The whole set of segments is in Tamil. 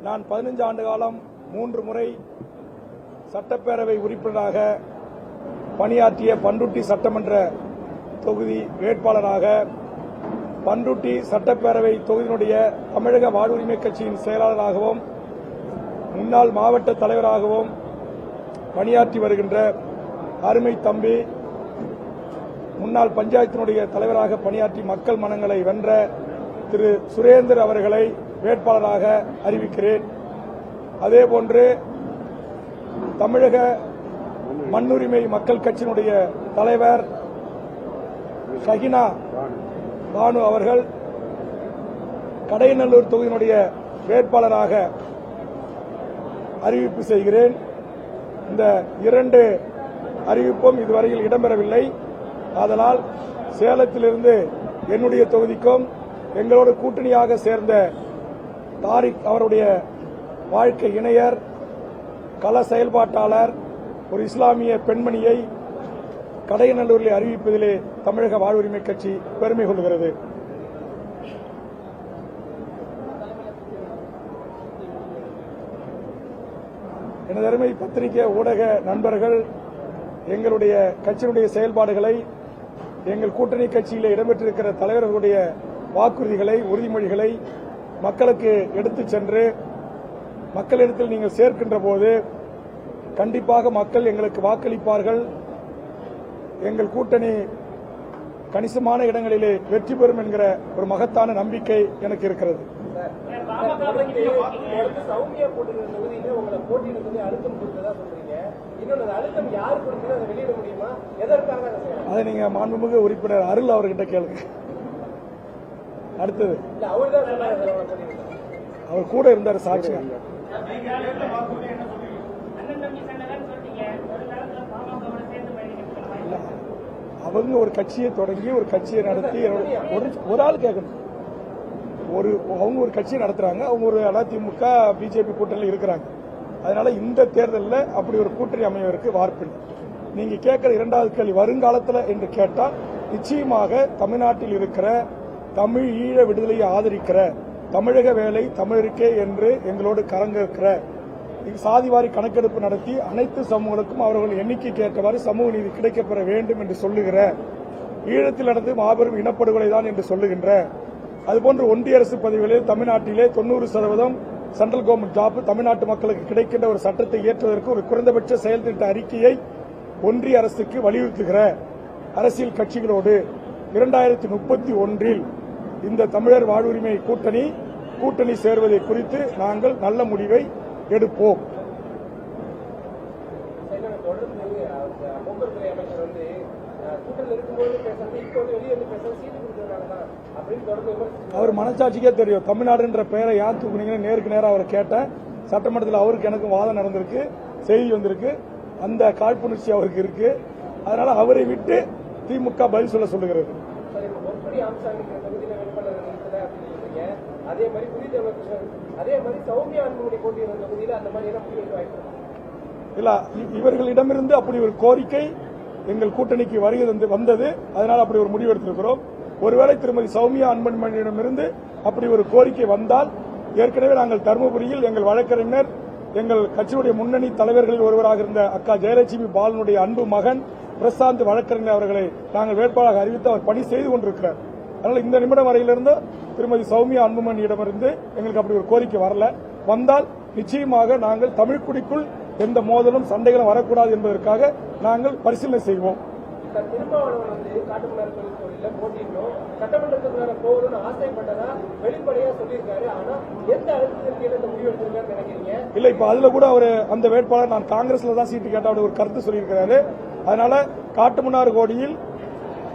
நான் 15 ஆண்டு காலம் 3 முறை சட்டப்பேரவை உறுப்பினராக பணியாற்றிய பண்ருட்டி சட்டமன்ற தொகுதி வேட்பாளராக பண்ருட்டி சட்டப்பேரவை தொகுதியினுடைய தமிழக வாழ்வுரிமை கட்சியின் செயலாளராகவும் முன்னாள் மாவட்ட தலைவராகவும் பணியாற்றி வருகின்ற அருமை தம்பி முன்னாள் பஞ்சாயத்தினுடைய தலைவராக பணியாற்றி மக்கள் மனங்களை வென்ற திரு சுரேந்தர் அவர்களை வேட்பாளராக அறிவிக்கிறேன். அதேபோன்று தமிழக மண்ணுரிமை மக்கள் கட்சியினுடைய தலைவர் ஷஹினா பானு அவர்கள் கடையநல்லூர் தொகுதியினுடைய வேட்பாளராக அறிவிப்பு செய்கிறேன். இந்த 2 அறிவிப்பும் இதுவரையில் இடம்பெறவில்லை. ஆதலால் சேலத்திலிருந்து என்னுடைய தொகுதிக்கும் எங்களோடு கூட்டணியாக சேர்ந்த தாரிக் அவருடைய வாழ்க்கை இணையர் கள செயல்பாட்டாளர் ஒரு இஸ்லாமிய பெண்மணியை கடையநல்லூரில் அறிவிப்பதிலே தமிழக வாழ்வுரிமை கட்சி பெருமை கொள்கிறது. எனது அருமை பத்திரிகை ஊடக நண்பர்கள் எங்களுடைய கட்சியினுடைய செயல்பாடுகளை எங்கள் கூட்டணி கட்சியில் இடம்பெற்றிருக்கிற தலைவர்களுடைய வாக்குறுதிகளை உறுதிமொழிகளை மக்களுக்கு எடுத்துச் சென்று மக்களிடத்தில் நீங்கள் சேர்க்கின்ற போது கண்டிப்பாக மக்கள் எங்களுக்கு வாக்களிப்பார்கள். எங்கள் கூட்டணி கணிசமான இடங்களிலே வெற்றி பெறும் என்கிற ஒரு மகத்தான நம்பிக்கை எனக்கு இருக்கிறது. அதை நீங்க மாண்புமிகு உறுப்பினர் அருள் அவர்கிட்ட கேளுங்க. அடுத்தது அவர் கூட இருந்தார் சாட்சியா. அவங்க ஒரு கட்சியை தொடங்கி ஒரு கட்சியை நடத்தி ஒரு ஆள் கேட்கணும். அவங்க ஒரு கட்சியை நடத்துறாங்க. அவங்க ஒரு அதிமுக பிஜேபி கூட்டணியில் இருக்கிறாங்க. அதனால இந்த தேர்தலில் அப்படி ஒரு கூட்டணி அமைவதற்கு வாய்ப்பில்லை. நீங்க கேட்கிற 2வது கேள்வி வருங்காலத்தில் என்று கேட்டால் நிச்சயமாக தமிழ்நாட்டில் இருக்கிற தமிழ் ஈழ விடுதலையை ஆதரிக்கிற தமிழக வேலை தமிழருக்கே என்று எங்களோடு கலங்க இருக்கிற சாதிவாரி கணக்கெடுப்பு நடத்தி அனைத்து சமூகங்களுக்கும் அவர்கள் எண்ணிக்கைக்கு ஏற்றவாறு சமூக நீதி கிடைக்கப்பெற வேண்டும் என்று சொல்லுகிற ஈழத்தில் நடந்து மாபெரும் இனப்படுகொலை தான் என்று சொல்லுகின்ற அதுபோன்று ஒன்றிய அரசு பதவிகளில் தமிழ்நாட்டிலே 90% சென்ட்ரல் கவர்மெண்ட் ஜாப் தமிழ்நாட்டு மக்களுக்கு கிடைக்கின்ற ஒரு சட்டத்தை ஏற்றுவதற்கு ஒரு குறைந்தபட்ச செயல்திட்ட அறிக்கையை ஒன்றிய அரசுக்கு வலியுறுத்துகிற அரசியல் கட்சிகளோடு 2031 இந்த தமிழர் வாழ்வுரிமை கூட்டணி சேர்வதை குறித்து நாங்கள் நல்ல முடிவை எடுப்போம். அவர் மனசாட்சிக்கே தெரியும். தமிழ்நாடுன்ற பெயரை ஏன் தூக்குனீங்கன்னு நேருக்கு நேரம் அவரை கேட்டேன். சட்டமன்றத்தில் அவருக்கு எனக்கும் வாதம் நடந்திருக்கு, செய்தி வந்திருக்கு. அந்த காழ்ப்புணர்ச்சி அவருக்கு இருக்கு. அதனால அவரை விட்டு திமுக பதில் சொல்ல சொல்லுகிறது. இல்ல, இவர்களிடமிருந்து அப்படி ஒரு கோரிக்கை எங்கள் கூட்டணிக்கு வருகை வந்தது. அதனால் அப்படி ஒரு முடிவு எடுத்திருக்கிறோம். ஒருவேளை திருமதி சௌமியா அன்பன்மணியிடமிருந்து அப்படி ஒரு கோரிக்கை வந்தால் ஏற்கனவே நாங்கள் தருமபுரியில் எங்கள் வழக்கறிஞர் எங்கள் கட்சியுடைய முன்னணி தலைவர்களில் ஒருவராக இருந்த அக்கா ஜெயலட்சுமி பாலனுடைய அன்பு மகன் பிரசாந்த் வழக்கறிஞர் அவர்களை நாங்கள் வேட்பாளராக அறிவித்து அவர் பணி செய்து கொண்டிருக்கிறார். அதனால இந்த நிமிடம் வரையிலிருந்து திருமதி சௌமியா அன்புமணியிடமிருந்து எங்களுக்கு அப்படி ஒரு கோரிக்கை வரல. வந்தால் நிச்சயமாக நாங்கள் தமிழ்குடிக்குள் எந்த மோதலும் சண்டைகளும் வரக்கூடாது என்பதற்காக நாங்கள் பரிசீலனை செய்வோம். இல்ல, இப்ப அதுல கூட அவர் அந்த வேட்பாளர் நான் காங்கிரஸ்ல தான் சீட்டு கேட்ட ஒரு கருத்து சொல்லியிருக்கிறாரு. அதனால காட்டுமன்னார்கோடியில்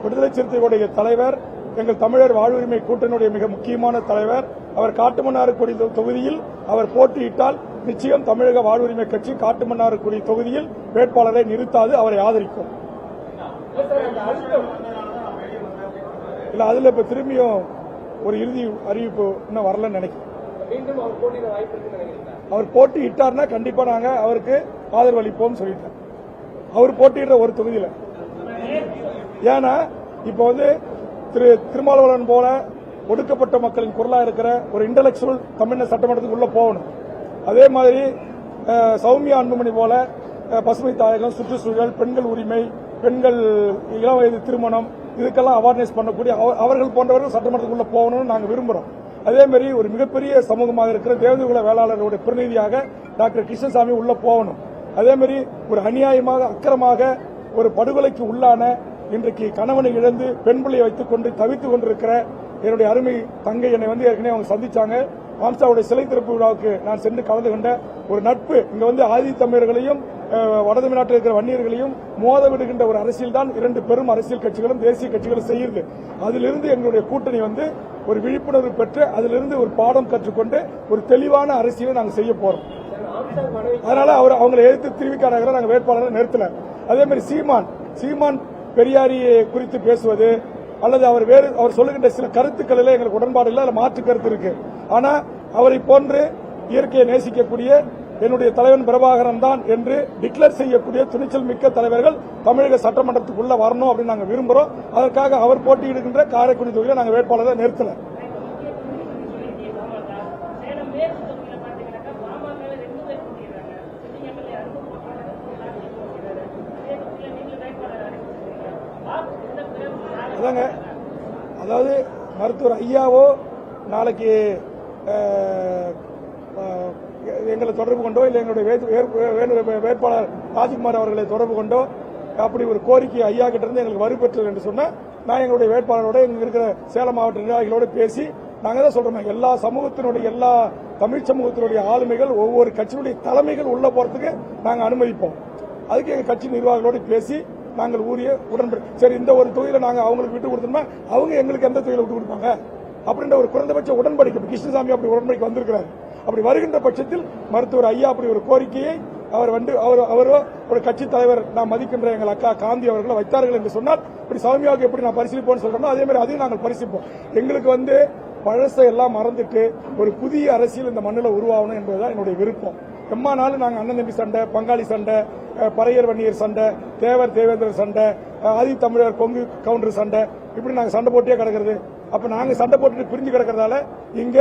விடுதலை சிறுத்தைகளுடைய தலைவர் எங்கள் தமிழர் வாழ்வுரிமை கூட்டணியுடைய மிக முக்கியமான தலைவர் அவர் காட்டுமன்னார்குடி தொகுதியில் அவர் போட்டியிட்டால் நிச்சயம் தமிழக வாழ்வுரிமை கட்சி காட்டுமன்னார்குடி தொகுதியில் வேட்பாளரை நிறுத்தாது, அவரை ஆதரிக்கும். இல்ல, அதுல இப்ப திரும்பியும் ஒரு இறுதி அறிவிப்பு இன்னும் வரலன்னு நினைக்கிறேன். அவர் போட்டியிட்டார்னா கண்டிப்பா நாங்க அவருக்கு ஆதரவு அளிப்போம் சொல்லிட்டார். அவர் போட்டியிடுற ஒரு தொகுதியில. ஏன்னா இப்ப திரு திருமாவளவன் போல ஒடுக்கப்பட்ட மக்களின் குரலா இருக்கிற ஒரு இன்டலெக்சுவல் தமிழ் சட்டமன்றத்துக்கு உள்ள போகணும். அதே மாதிரி சௌமியா அன்புமணி போல பசுமை தாயகம், சுற்றுச்சூழல், பெண்கள் உரிமை, பெண்கள் இளம் வயது திருமணம், இதுக்கெல்லாம் அவேர்னஸ் பண்ணக்கூடிய அவர்கள் போன்றவர்கள் சட்டமன்றத்துக்குள்ள போகணும்னு நாங்கள் விரும்புகிறோம். அதே மாதிரி ஒரு மிகப்பெரிய சமூகமாக இருக்கிற தேவதகுல வேளாளருடைய பிரதிநிதியாக டாக்டர் கிருஷ்ணசாமி உள்ள போகணும். அதே மாதிரி ஒரு அநியாயமாக அக்கிரமாக ஒரு படுகொலைக்கு உள்ளான, இன்றைக்கு கணவனை இழந்து பெண் பிள்ளையை வைத்துக் கொண்டு தவித்துக் கொண்டிருக்கிற என்னுடைய அருமை தங்கை என்னை ஏற்கனவே அவங்க சந்திச்சாங்க. மாம்சாவுடைய சிலை திறப்பு விழாவுக்கு நான் சென்று கலந்து கொண்ட ஒரு நட்பு. இங்க ஆதி தமிழர்களையும் வடதமிழ்நாட்டில் இருக்கிற வன்னியர்களையும் மோத விடுகின்ற ஒரு அரசியல் தான் இரண்டு பெரும் அரசியல் கட்சிகளும் தேசிய கட்சிகளும் செய்யுது. அதிலிருந்து எங்களுடைய கூட்டணி ஒரு விழிப்புணர்வு பெற்று அதிலிருந்து ஒரு பாடம் கற்றுக்கொண்டு ஒரு தெளிவான அரசியலை நாங்கள் செய்ய போறோம். அதனால அவங்களை எதிர்த்து திருவிக நகர நாங்கள் வேட்பாளரை நிறுத்தல. அதே மாதிரி சீமான் பெரியாரியை குறித்து பேசுவது அல்லது அவர் சொல்லுகின்ற சில கருத்துக்களில் எங்களுக்கு உடன்பாடு இல்லை, அதில் மாற்று கருத்து இருக்கு. ஆனா அவரை போன்று இயற்கையை நேசிக்கக்கூடிய என்னுடைய தலைவன் பிரபாகரன் தான் என்று டிக்ளேர் செய்யக்கூடிய துணிச்சல் மிக்க தலைவர்கள் தமிழக சட்டமன்றத்துக்குள்ள வரணும் அப்படின்னு நாங்கள் விரும்புகிறோம். அதற்காக அவர் போட்டியிடுகின்ற காரைக்குடி தொகுதியில் நாங்கள் வேட்பாளரை நிறுத்தல. அதாவது மருத்துவர் ஐயாவோ நாளைக்கு எங்களை தொடர்பு கொண்டோ இல்லை எங்களுடைய வேட்பாளர் ராஜ்குமார் அவர்களை தொடர்பு கொண்டோ அப்படி ஒரு கோரிக்கை ஐயா கிட்ட இருந்து எங்களுக்கு வலுப்பெற்றது என்று சொன்னா நான் எங்களுடைய வேட்பாளரோட எங்க இருக்கிற சேலம் மாவட்ட நிர்வாகிகளோடு பேசி நாங்க தான் சொல்றோம், எல்லா சமூகத்தினுடைய எல்லா தமிழ் சமூகத்தினுடைய ஆளுமைகள் ஒவ்வொரு கட்சியினுடைய தலைமைகள் உள்ள போறதுக்கு நாங்கள் அனுமதிப்போம். அதுக்கு எங்க கட்சி நிர்வாகிகளோடு பேசி நாங்கள் ஊரிய உடன்படி சரி இந்த ஒரு தொகுதியில நாங்கள் அவங்களுக்கு விட்டு கொடுத்தோம்னா அவங்க எங்களுக்கு எந்த தொகுதியில விட்டு கொடுப்பாங்க அப்படின்ற ஒரு குறைந்தபட்ச உடன்படிக்கை கிருஷ்ணசாமி அப்படி உடன்படிக்கை வந்திருக்கிறார். அப்படி வருகின்ற பட்சத்தில் மருத்துவர் ஐயா அப்படி ஒரு கோரிக்கையை அவரோ ஒரு கட்சி தலைவர் நான் மதிக்கின்ற எங்கள் அக்கா காந்தி அவர்களை வைத்தார்கள் என்று சொன்னால் இப்படி சௌமியாவுக்கு எப்படி நான் பரிசீலிப்போம்னு சொல்றோம் அதே மாதிரி அதையும் நாங்கள் பரிசீலிப்போம். எங்களுக்கு பழசை எல்லாம் மறந்துட்டு ஒரு புதிய அரசியல் இந்த மண்ணில் உருவாகணும் என்பதுதான் என்னுடைய விருப்பம். எம்மானாலும் நாங்கள் அண்ணன் தம்பி சண்டை, பங்காளி சண்டை, பறையர் வன்னியர் சண்டை, தேவேந்திரர் சண்டை, ஆதி தமிழர் கொங்கு கவுண்டர் சண்டை, இப்படி நாங்கள் சண்டை போட்டே கிடக்கிறது. அப்ப நாங்க சண்டை போட்டுட்டு பிரிஞ்சு கிடக்கிறதால இங்க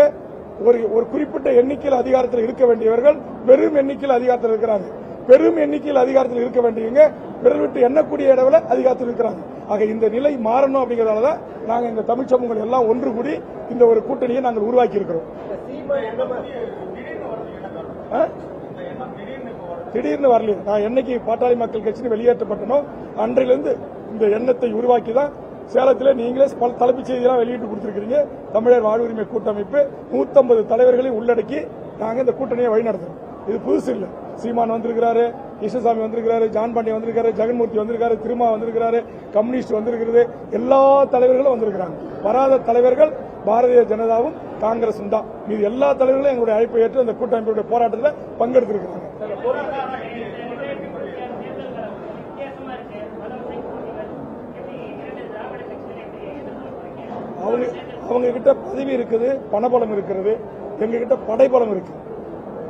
ஒரு குறிப்பிட்ட எண்ணிக்கையில் அதிகாரத்தில் இருக்க வேண்டியவர்கள் பெரும் எண்ணிக்கையில் அதிகாரத்தில் இருக்கிறாங்க. பெரும் எண்ணிக்கையில் அதிகாரத்தில் இருக்க வேண்டியவங்க விரல் விட்டு எண்ணக்கூடிய இடத்துல அதிகாரத்தில் இருக்கிறாங்க. ஆக இந்த நிலை மாறணும் அப்படிங்கறதால நாங்க இந்த தமிழ் சமூகங்கள் எல்லாம் ஒன்று கூடி இந்த ஒரு கூட்டணியை நாங்கள் உருவாக்கி இருக்கிறோம். திடீர்னு வரல. நான் என்னைக்கு பாட்டாளி மக்கள் கட்சி வெளியேற்றப்பட்டனோ அன்றையிலிருந்து இந்த எண்ணத்தை உருவாக்கி தான் சேலத்தில் நீங்களே பல தலைப்புச் செய்தியெல்லாம் வெளியிட்டு கொடுத்திருக்கீங்க. தமிழர் வாழ்வுரிமை கூட்டமைப்பு 150 தலைவர்களை உள்ளடக்கி நாங்கள் இந்த கூட்டணியை வழிநடத்துறோம். இது புதுசு இல்லை. சீமான் வந்திருக்கிறாரு, கிருஷ்ணசாமி வந்திருக்கிறாரு, ஜான் பாண்டியன் வந்திருக்காரு, ஜெகன்மூர்த்தி வந்திருக்காரு, திருமா வந்திருக்கிறாரு, கம்யூனிஸ்ட் வந்திருக்கிறது, எல்லா தலைவர்களும் வந்திருக்கிறாங்க. வராத தலைவர்கள் பாரதிய ஜனதாவும் காங்கிரசும் தான். மீது எல்லா தலைவர்களும் எங்களுடைய அழைப்பை ஏற்று அந்த கூட்டமைப்புடைய போராட்டத்தில் பங்கெடுத்திருக்கிறாங்க. அவங்க கிட்ட பதவி இருக்குது, பணபலம் இருக்கிறது, எங்க கிட்ட படைபலம் இருக்கு.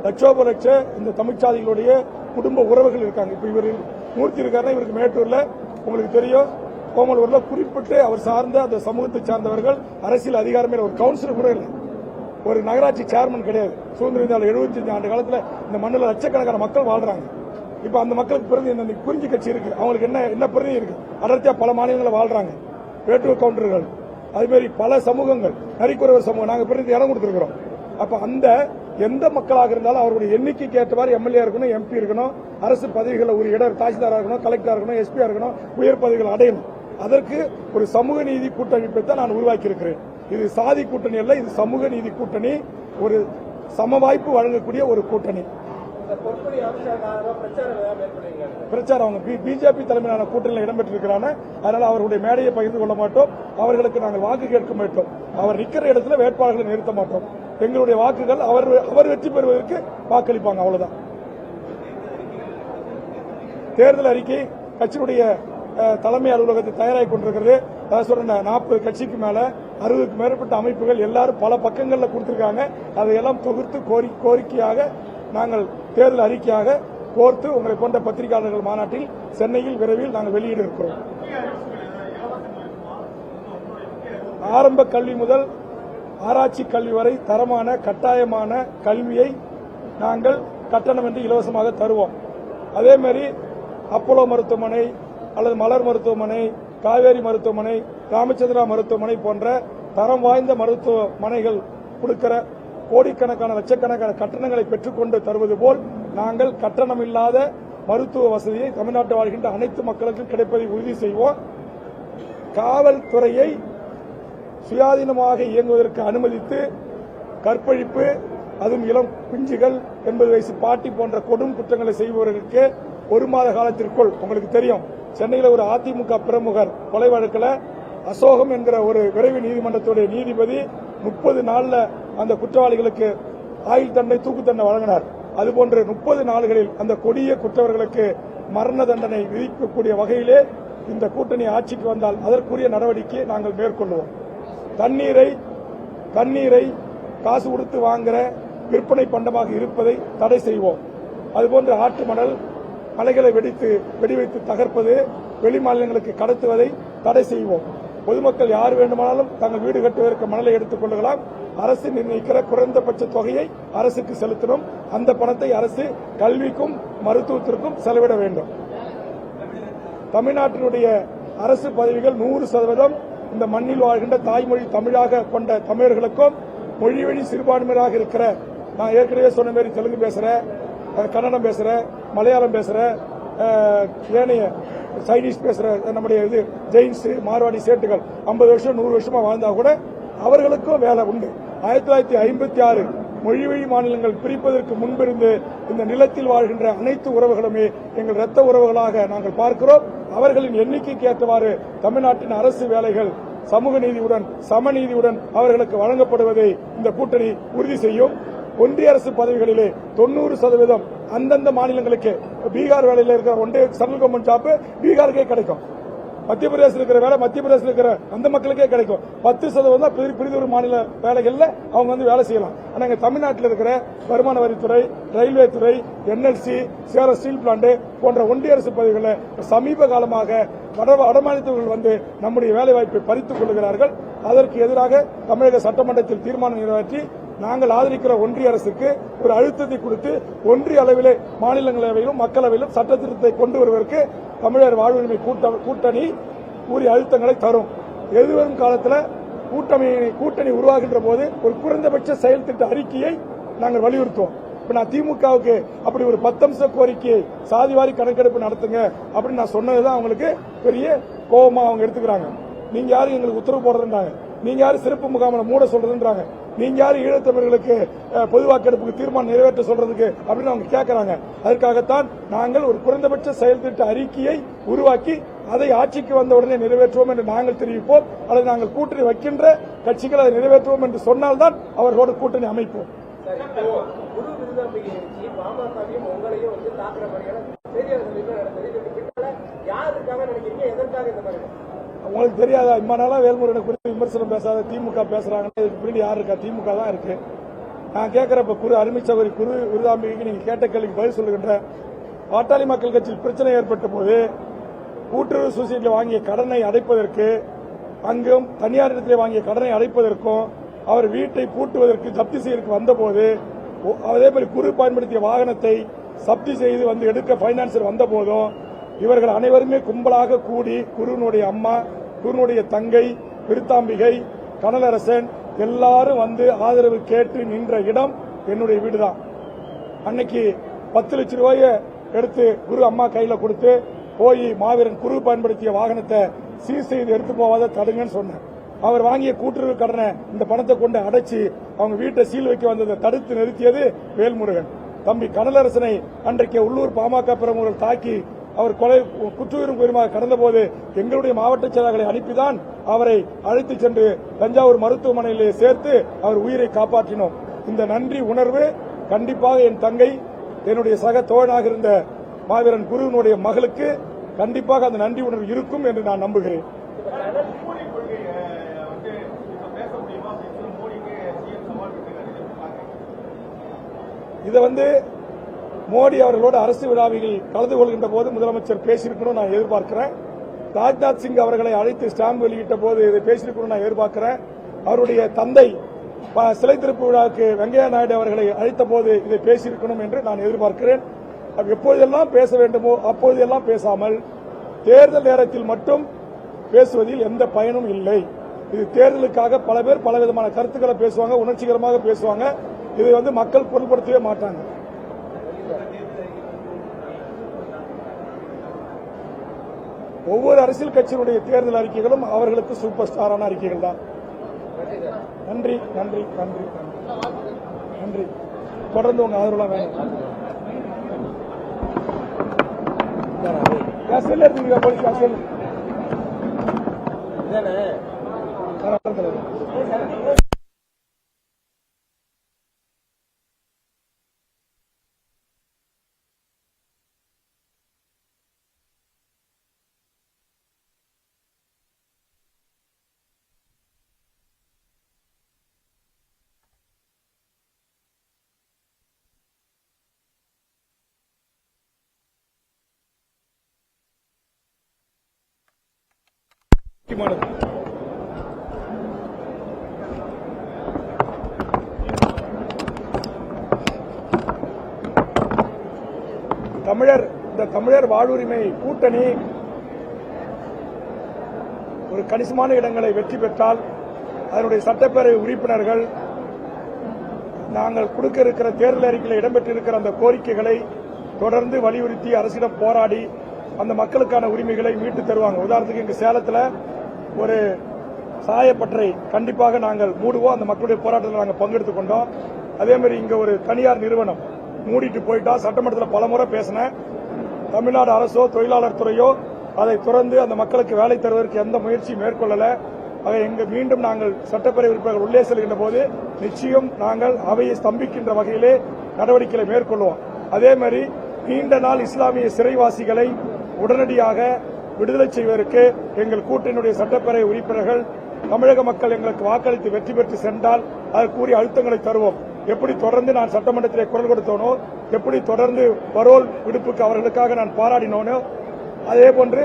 லட்சோப லட்ச இந்த தமிழ்ச்சாதிகளுடைய குடும்ப உறவுகள் இருக்காங்க. இப்ப இவர் மூர்த்தி இருக்காருன்னா இவருக்கு மேட்டூர்ல உங்களுக்கு தெரியும், கோமலூர்ல குறிப்பிட்டு அவர் சார்ந்த அந்த சமூகத்தை சார்ந்தவர்கள் அரசியல் அதிகாரமே ஒரு கவுன்சிலர் கூட இல்லை, ஒரு நகராட்சி சேர்மன் கிடையாது. சுதந்திர 75 ஆண்டு காலத்தில் இந்த மண்ணில் லட்சக்கணக்கான மக்கள் வாழ்றாங்க. இப்ப அந்த மக்களுக்கு பிறகு இந்த குறிஞ்சி கட்சி இருக்கு, அவங்களுக்கு என்ன பிரதி இருக்கு, அடர்த்தியா பல மாநிலங்களில் வாழ்றாங்க. வேட்டுவ கவுண்டர்கள், அதுமாரி பல சமூகங்கள், நரிக்குறவர் சமூகம் நாங்கள் பிறகு இடம் கொடுத்திருக்கிறோம். அப்ப அந்த எந்த மக்களாக இருந்தாலும் அவருடைய எண்ணிக்கைக்கு ஏற்றவாறு எம்எல்ஏ இருக்கணும், எம்பி இருக்கணும், அரசு பதவிகளை ஒரு இடம் தாசில்தாரா இருக்கணும், கலெக்டரா இருக்கணும், எஸ்பியா இருக்கணும், உயர் பதவிகள் அடையணும். அதற்கு ஒரு சமூக நீதி கூட்டமைப்பை தான் நான் உருவாக்கி இருக்கிறேன். இது சாதி கூட்டணி அல்ல, இது சமூக நீதி கூட்டணி, ஒரு சம வாய்ப்பு வழங்கக்கூடிய ஒரு கூட்டணி. பிரச்சாரம் அவங்க பிஜேபி தலைமையிலான கூட்டணியில் இடம்பெற்றிருக்கிறாங்க. அதனால அவருடைய மேடையை பகிர்ந்து கொள்ள மாட்டோம், அவர்களுக்கு நாங்கள் வாக்கு கேட்க மாட்டோம், அவர் நிற்கிற இடத்துல வேட்பாளர்களை நிறுத்த மாட்டோம். எங்களுடைய வாக்குகள் அவர் வெற்றி பெறுவதற்கு வாக்களிப்பாங்க, அவ்வளவுதான். தேர்தல் அறிக்கை கட்சியினுடைய தலைமை அலுவலகத்தை தயாராகி கொண்டிருக்கிறது. 40 கட்சிக்கு மேல 60க்கு மேற்பட்ட அமைப்புகள் எல்லாரும் பல பக்கங்களில் கொடுத்திருக்காங்க. அதையெல்லாம் தொகுத்து கோரிக்கையாக நாங்கள் தேர்தல் அறிக்கையாக கோர்த்து உங்களை போன்ற பத்திரிகையாளர்கள் மாநாட்டில் சென்னையில் விரைவில் நாங்கள் வெளியிட இருக்கிறோம். ஆரம்ப கல்வி முதல் ஆராய்ச்சி கல்வி வரை தரமான கட்டாயமான கல்வியை நாங்கள் கட்டணம் என்று இலவசமாக தருவோம். அதே மாதிரி அப்போலோ மருத்துவமனை அல்லது மலர் மருத்துவமனை, காவேரி மருத்துவமனை, ராமச்சந்திரா மருத்துவமனை போன்ற தரம் வாய்ந்த மருத்துவமனைகள் கொடுக்கிற கோடிக்கணக்கான லட்சக்கணக்கான கட்டணங்களை பெற்றுக்கொண்டு தருவது போல் நாங்கள் கட்டணம் இல்லாத மருத்துவ வசதியை தமிழ்நாட்டில் வாழ்கின்ற அனைத்து மக்களுக்கும் கிடைப்பதை உறுதி செய்வோம். காவல்துறையை சுயாதீனமாக இயங்குவதற்கு அனுமதித்து கற்பழிப்பு, அதுவும் இளம் பிஞ்சுகள், 80 வயசு பாட்டி போன்ற கொடும் குற்றங்களை செய்பவர்களுக்கு 1 மாத காலத்திற்குள், உங்களுக்கு தெரியும், சென்னையில் ஒரு அதிமுக பிரமுகர் கொலை வழக்கில் அசோகம் என்கிற ஒரு விரைவு நீதிமன்றத்துடைய நீதிபதி 30 நாள்ல அந்த குற்றவாளிகளுக்கு ஆயுள் தண்டனை, தூக்கு தண்டனை வழங்கினார். அதுபோன்று 30 நாள்களில் அந்த கொடிய குற்றவர்களுக்கு மரண தண்டனை விதிக்கக்கூடிய வகையிலே இந்த கூட்டணி ஆட்சிக்கு வந்தால் அதற்குரிய நடவடிக்கையை நாங்கள் மேற்கொள்வோம். தண்ணீரை காசு கொடுத்து வாங்குற விற்பனை பண்டமாக இருப்பதை தடை செய்வோம். அதுபோன்று ஆற்று மணல் மலைகளை வெடிவைத்து தகர்ப்பது, வெளி மாநிலங்களுக்கு கடத்துவதை தடை செய்வோம். பொதுமக்கள் யார் வேண்டுமானாலும் தங்கள் வீடு கட்டுவதற்கு மணலை எடுத்துக் கொள்ளலாம். அரசு நிர்ணயிக்கிற குறைந்தபட்ச தொகையை அரசுக்கு செலுத்தணும். அந்த பணத்தை அரசு கல்விக்கும் மருத்துவத்திற்கும் செலவிட வேண்டும். தமிழ்நாட்டினுடைய அரசு பதவிகள் 100% இந்த மண்ணில் வாழ்கின்ற தாய்மொழி தமிழாக கொண்ட தமிழர்களுக்கும், மொழி வழி சிறுபான்மையாக இருக்கிற, நான் ஏற்கனவே சொன்ன மாதிரி தெலுங்கு பேசுறேன், கன்னடம் பேசுறேன், மலையாளம் பேசுறேன், ஏனைய சைனீஸ் பேசுற நம்முடைய ஜெயின்ஸ், மார்வாடி சேட்டுகள் 50 வருஷம் 100 வருஷமா வாழ்ந்தா கூட அவர்களுக்கும் வேலை உண்டு. 1956 மொழி வழி மாநிலங்கள் பிரிப்பதற்கு முன்பிருந்து இந்த நிலத்தில் வாழ்கின்ற அனைத்து உறவுகளுமே எங்கள் இரத்த உறவுகளாக நாங்கள் பார்க்கிறோம். அவர்களின் எண்ணிக்கைக்கு ஏற்றவாறு தமிழ்நாட்டின் அரசு வேலைகள் சமூக நீதியுடன், சமநீதியுடன் அவர்களுக்கு வழங்கப்படுவதை இந்த கூட்டணி உறுதி செய்யும். ஒன்றிய அரசு பதவிகளிலே 90% அந்தந்த மாநிலங்களுக்கு, பீகார் வேலையில் இருக்கிற ஒன்றிய சென்ட்ரல் கவர்மெண்ட் ஜாப் பீகாருக்கே கிடைக்கும். மத்திய பிரதேசத்தில் இருக்கிற வேலை மத்திய பிரதேசத்தில் இருக்கிற அந்த மக்களுக்கே கிடைக்கும். 10% தான் பிரிதொரு மாநில வேலைகள்ல அவங்க வேலை செய்யலாம். ஆனா இங்க தமிழ்நாட்டில் இருக்கிற வருமான வரித்துறை, ரயில்வே துறை, என்எல்சி, சேலம் ஸ்டீல் பிளான்ட் போன்ற ஒன்றிய அரசு பதவிகளில் சமீப காலமாக வடமாநிலத்தவர்கள் நம்முடைய வேலை வாய்ப்பை பறித்துக் கொள்கிறார்கள். அதற்கு எதிராக தமிழக சட்டமன்றத்தில் தீர்மானம் நிறைவேற்றி நாங்கள் ஆதரிக்கிற ஒன்றிய அரசுக்கு ஒரு அழுத்தத்தை கொடுத்து ஒன்றிய அளவிலே மாநிலங்களவையிலும் மக்களவையிலும் சட்ட திருத்தத்தை கொண்டு வருவதற்கு தமிழர் வாழ்வுரிமை கூட்டணி உரிய அழுத்தங்களை தரும். எதிர்வரும் காலத்தில் கூட்டணி உருவாகின்ற போது ஒரு குறைந்தபட்ச செயல் திட்ட அறிக்கையை நாங்கள் வலியுறுத்துவோம். இப்ப நான் திமுகவுக்கு அப்படி ஒரு 10 அம்ச கோரிக்கையை சாதிவாரி கணக்கெடுப்பு நடத்துங்க அப்படின்னு நான் சொன்னதுதான் அவங்களுக்கு பெரிய கோபமா அவங்க எடுத்துக்கிறாங்க. நீங்க யாரும் எங்களுக்கு உத்தரவு போடுறதுன்றாங்க, நீங்க யாரும் சிறப்பு முகாமில் மூட சொல்றதுன்றாங்க, நீங்க யாரும் ஈழத்தமிழர்களுக்கு பொது வாக்கெடுப்புக்கு தீர்மானம் நிறைவேற்ற சொல்றதுக்கு அப்படின்னு அவங்க கேட்கறாங்க. அதற்காகத்தான் நாங்கள் ஒரு குறைந்தபட்ச செயல் திட்ட அறிக்கையை உருவாக்கி அதை ஆட்சிக்கு வந்த உடனே நிறைவேற்றுவோம் என்று நாங்கள் தெரிவிப்போம். அல்லது நாங்கள் கூட்டணி வைக்கின்ற கட்சிகள் அதை நிறைவேற்றுவோம் என்று சொன்னால்தான் அவர்களோடு கூட்டணி அமைப்போம். உங்களுக்கு தெரியாதா, இம்மா நாளா வேல்முருகனை குறித்து விமர்சனம் பேசாத திமுக பேசுறாங்க, பின்னாடி யாரு இருக்கா? திமுக தான் இருக்கு. நான் கேட்கிறப்ப அருமை சகோதரி விருதாம்பிகைக்கு நீங்க கேட்ட கேள்விக்கு பதில் சொல்லுகின்ற, பாட்டாளி மக்கள் கட்சியில் பிரச்சனை ஏற்பட்ட போது கூட்டுறவு சொசைட்டியில் வாங்கிய கடனை அடைப்பதற்கு, அங்கும் தனியார் இடத்திலே வாங்கிய கடனை அடைப்பதற்கும், அவர் வீட்டை பூட்டுவதற்கு ஜப்தி செய்வதற்கு வந்தபோது, அதே மாதிரி குரு பயன்படுத்திய வாகனத்தை ஜப்தி செய்து எடுக்க பைனான்சர் வந்த போதும் இவர்கள் அனைவருமே கும்பலாக கூடி குருனுடைய அம்மா, குருனுடைய தங்கை விருத்தாம்பிகை, கனலரசன் எல்லாரும் ஆதரவு கேட்டு நின்ற இடம் என்னுடைய வீடுதான். அன்னைக்கு 10 லட்சம் ரூபாயை எடுத்து குரு அம்மா கையில கொடுத்து போய் மாவீரன் குரு பயன்படுத்திய வாகனத்தை சீர் செய்து எடுத்து போவாத தடுங்கன்னு சொன்னேன். அவர் வாங்கிய கூட்டுறவு கடனை இந்த பணத்தை கொண்டு அடைச்சு அவங்க வீட்டை சீல் வைக்க வந்ததை தடுத்து நிறுத்தியது வேல்முருகன். தம்பி கனலரசனை அன்றைக்கு உள்ளூர் பாமக பிரமுகர்கள் தாக்கி அவர் குற்றுயிரும் குயமாக கடந்த போது எங்களுடைய மாவட்ட செயலாளர்களை அனுப்பிதான் அவரை அழைத்துச் சென்று தஞ்சாவூர் மருத்துவமனையிலே சேர்த்து அவர் உயிரை காப்பாற்றினோம். இந்த நன்றி உணர்வு கண்டிப்பாக என் தங்கை, என்னுடைய சக தோழனாக இருந்த மாவீரன் குருவினுடைய மகளுக்கு கண்டிப்பாக அந்த நன்றி உணர்வு இருக்கும் என்று நான் நம்புகிறேன். இதை மோடி அவர்களோடு அரசு விழாவில் கலந்து கொள்கின்ற போது முதலமைச்சர் பேசியிருக்கணும் நான் எதிர்பார்க்கிறேன். ராஜ்நாத் சிங் அவர்களை அழைத்து ஸ்டாம்ப் வெளியிட்ட போது இதை பேசியிருக்கணும் நான் எதிர்பார்க்கிறேன். அவருடைய தந்தை சிலை திறப்பு விழாவுக்கு வெங்கையா நாயுடு அவர்களை அழைத்த போது இதை பேசியிருக்கணும் என்று நான் எதிர்பார்க்கிறேன். எப்போதெல்லாம் பேச வேண்டுமோ அப்போதெல்லாம் பேசாமல் தேர்தல் நேரத்தில் மட்டும் பேசுவதில் எந்த பயனும் இல்லை. இது தேர்தலுக்காக பல பேர் பலவிதமான கருத்துக்களை பேசுவாங்க, உணர்ச்சிகரமாக பேசுவாங்க. இதை மக்கள் பொருட்படுத்தவே மாட்டாங்க. ஒவ்வொரு அரசியல் கட்சியினுடைய தேர்தல் அறிக்கைகளும் அவர்களுக்கு சூப்பர் ஸ்டாரான அறிக்கைகள் தான். நன்றி நன்றி நன்றி நன்றி. தொடர்ந்து உங்க ஆதரவுலாம் வேணும். கேசல் எடுத்துக்கீங்க போலீஸ் கேசல். தமிழர் வாழ்வுரிமை கூட்டணி ஒரு கணிசமான இடங்களை வெற்றி பெற்றால் அதனுடைய சட்டப்பேரவை உறுப்பினர்கள் நாங்கள் கொடுக்க இருக்கிற தேர்தல் அறிக்கையில் இடம்பெற்றிருக்கிற அந்த கோரிக்கைகளை தொடர்ந்து வலியுறுத்தி அரசிடம் போராடி அந்த மக்களுக்கான உரிமைகளை மீட்டு தருவாங்க. உதாரணத்துக்கு இங்கு சேலத்தில் ஒரு சாயப்பட்டறை கண்டிப்பாக நாங்கள் மூடுவோம். அந்த மக்களுடைய போராட்டத்தில் நாங்கள் பங்கெடுத்துக் கொண்டோம். அதே மாதிரி இங்க ஒரு தனியார் நிறுவனம் மூடிட்டு போயிட்டா சட்டமன்றத்தில் பலமுறை பேசினேன். தமிழ்நாடு அரசோ தொழிலாளர் துறையோ அதை துறந்து அந்த மக்களுக்கு வேலை தருவதற்கு எந்த முயற்சியும் மேற்கொள்ளல. மீண்டும் நாங்கள் சட்டப்பேரவை உறுப்பினர்கள் உள்ளே செல்கின்ற போது நிச்சயம் நாங்கள் அவையை ஸ்தம்பிக்கின்ற வகையிலே நடவடிக்கைகளை மேற்கொள்வோம். அதே மாதிரி நீண்ட நாள் இஸ்லாமிய சிறைவாசிகளை உடனடியாக விடுதலை செய்வதற்கு எங்கள் கூட்டணியுடைய சட்டப்பேரவை உறுப்பினர்கள் தமிழக மக்கள் எங்களுக்கு வாக்களித்து வெற்றி பெற்று சென்றால் அதற்குரிய அழுத்தங்களை தருவோம். எப்படி தொடர்ந்து நான் சட்டமன்றத்திலே குரல் கொடுத்தோனோ, எப்படி தொடர்ந்து பரோல் விடுப்புக்கு அவர்களுக்காக நான் போராடினோனோ, அதேபோன்று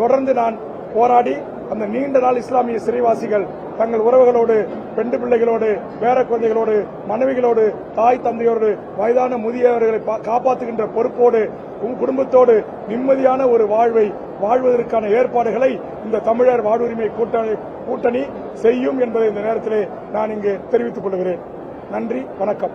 தொடர்ந்து நான் போராடி அந்த நீண்ட நாள் இஸ்லாமிய சிறைவாசிகள் தங்கள் உறவுகளோடு, பெண் பிள்ளைகளோடு, பேர குழந்தைகளோடு, மனைவிகளோடு, தாய் தந்தையோடு, வயதான முதியவர்களை காப்பாற்றுகின்ற பொறுப்போடு குடும்பத்தோடு நிம்மதியான ஒரு வாழ்வை வாழ்வதற்கான ஏற்பாடுகளை இந்த தமிழர் வாழ்வுரிமை கூட்டணி செய்யும் என்பதை இந்த நேரத்திலே நான் இங்கு தெரிவித்துக் கொள்கிறேன். நன்றி, வணக்கம்.